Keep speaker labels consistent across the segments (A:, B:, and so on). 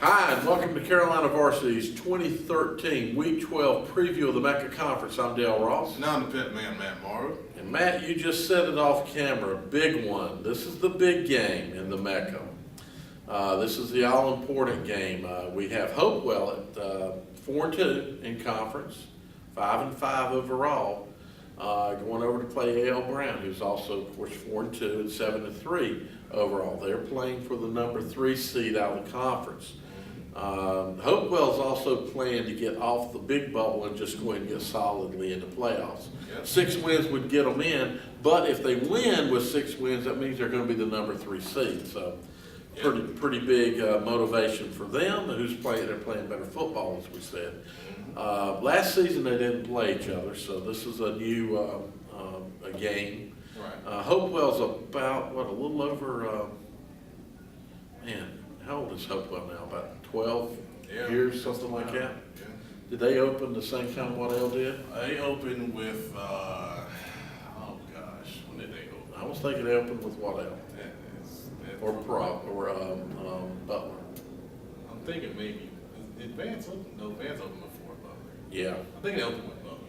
A: Hi, and welcome to Carolina Varsity's 2013 Week 12 preview of the Mecca Conference. I'm Dale Ross.
B: And I'm the pit man, Matt Morrow.
A: And Matt, you just said it off camera, big one. This is the big game in the Mecca. This is the all-important game. We have Hopewell at 4-2 in conference, 5-5 overall, going over to play A.L. Brown, who's also, of course, 4-2 and 7-3 overall. They're playing for the number 3 seed out of the conference. Hopewell's also playing to get off the big bubble and just go ahead and get solidly in the playoffs.
B: Yep.
A: 6 wins would get them in, but if they win with 6 wins, that means they're going to be the number 3 seed. So pretty big motivation for them. They're playing better football, as we said. Last season they didn't play each other, so this is a new a game.
B: Right.
A: Hopewell's about, a little over, how old is Hopewell now? About 12 years, something like that?
B: Yeah.
A: Did they open the same time Waddell did?
B: They opened with, when did they open?
A: I was thinking they opened with Waddell. Or Butler.
B: I'm thinking maybe, did Vance open? No, Vance opened before Butler.
A: Yeah.
B: I think they opened with Butler.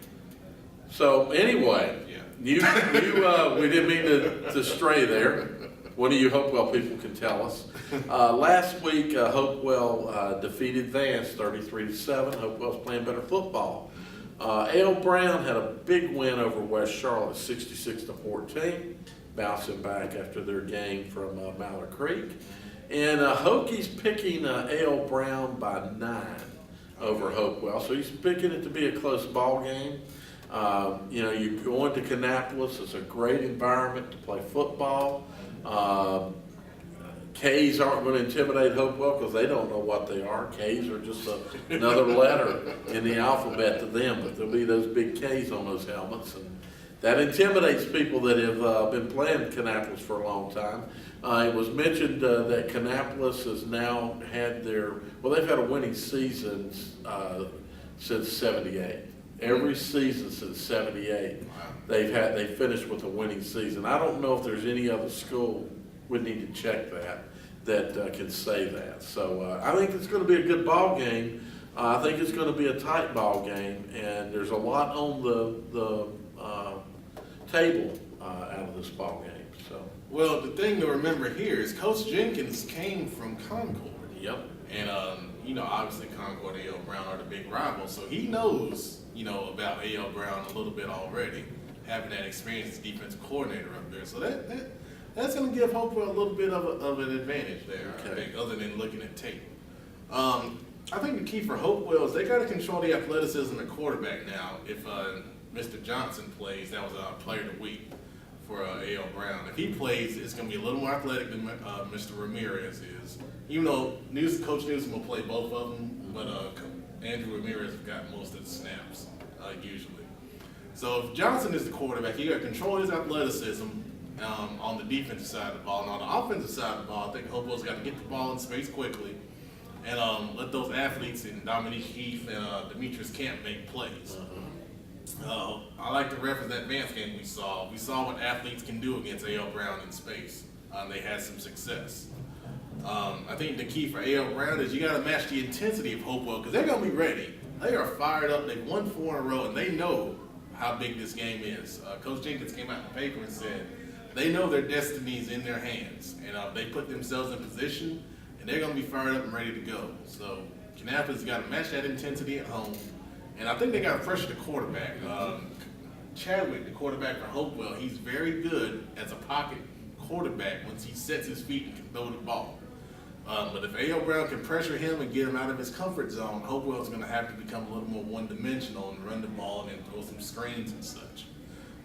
A: So anyway, we didn't mean to stray there. One of you Hopewell people can tell us. Last week, Hopewell defeated Vance 33-7. Hopewell's playing better football. A.L. Brown had a big win over West Charlotte, 66-14, bouncing back after their game from Mallard Creek. And Hokie's picking A.L. Brown by 9 over Hopewell, so he's picking it to be a close ball game. You go into Kannapolis, it's a great environment to play football. K's aren't going to intimidate Hopewell because they don't know what they are. K's are just another letter in the alphabet to them, but there'll be those big K's on those helmets, and that intimidates people that have been playing Kannapolis for a long time. It was mentioned that Kannapolis has now had they've had a winning season since '78. Every season since '78, they finished with a winning season. I don't know if there's any other school, we need to check that can say that. So I think it's going to be a good ball game. I think it's going to be a tight ball game, and there's a lot on the table out of this ball game. So.
B: Well, the thing to remember here is Coach Jenkins came from Concord.
A: Yep.
B: And, obviously Concord and A.L. Brown are the big rivals, so he knows, about A.L. Brown a little bit already, having that experience as defensive coordinator up there. So that's going to give Hopewell a little bit of an advantage there,
A: okay.
B: I think, other than looking at tape. I think the key for Hopewell is they got to control the athleticism of the quarterback now. If Mr. Johnson plays, that was a player of the week for A.L. Brown. If he plays, it's going to be a little more athletic than Mr. Ramirez is. Even though Coach Newsom will play both of them, but Andrew Ramirez got most of the snaps, usually. So if Johnson is the quarterback, you got to control his athleticism on the defensive side of the ball. And on the offensive side of the ball, I think Hopewell's got to get the ball in space quickly and let those athletes in Dominique Heath and Demetrius Camp make plays. I like to reference that Vance game we saw. We saw what athletes can do against A.L. Brown in space. They had some success. I think the key for A.L. Brown is you got to match the intensity of Hopewell because they're going to be ready. They are fired up. They've won 4 in a row, and they know how big this game is. Coach Jenkins came out in the paper and said they know their destiny is in their hands, and they put themselves in position, and they're going to be fired up and ready to go. So Kannapolis got to match that intensity at home, and I think they got to pressure the quarterback. Chadwick, the quarterback for Hopewell, he's very good as a pocket quarterback once he sets his feet and can throw the ball. But if A.L. Brown can pressure him and get him out of his comfort zone, Hopewell's going to have to become a little more one-dimensional and run the ball and then throw some screens and such.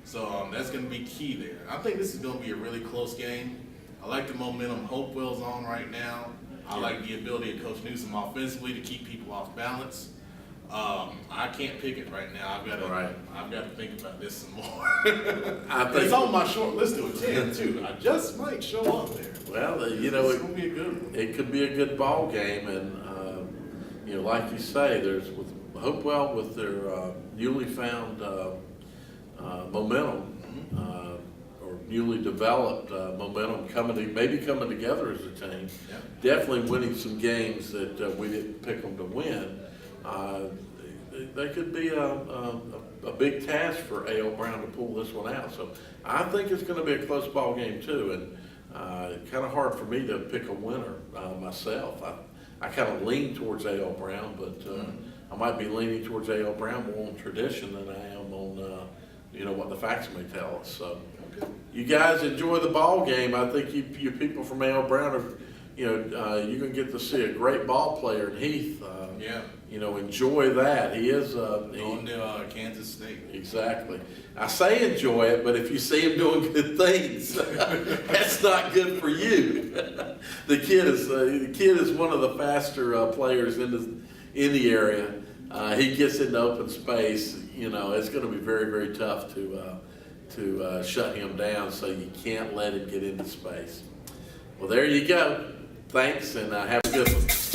B: So that's going to be key there. I think this is going to be a really close game. I like the momentum Hopewell's on right now. I like the ability of Coach Newsom offensively to keep people off balance. I can't pick it right now. I've got to think about this some more. It's on my short list to attend too. I just might show up there.
A: Well,
B: it's gonna be a good one.
A: It could be a good ball game, and like you say, there's with Hopewell with their newly found momentum or newly developed momentum maybe coming together as a team.
B: Yeah.
A: Definitely winning some games that we didn't pick them to win. They could be a big task for A.L. Brown to pull this one out. So I think it's going to be a close ball game too, and kind of hard for me to pick a winner myself. I kind of lean towards A.L. Brown, but I might be leaning towards A.L. Brown more on tradition than I am on what the facts may tell us. So you guys enjoy the ball game. I think you people from A.L. Brown are, you're going to get to see a great ball player in Heath.
B: Yeah.
A: Enjoy that. He is
B: Going to Kansas State.
A: Exactly. I say enjoy it, but if you see him doing good things, that's not good for you. The kid is one of the faster players in the area. He gets into open space. It's going to be very, very tough to shut him down. So you can't let him get into space. Well, there you go. Thanks, and have a good one.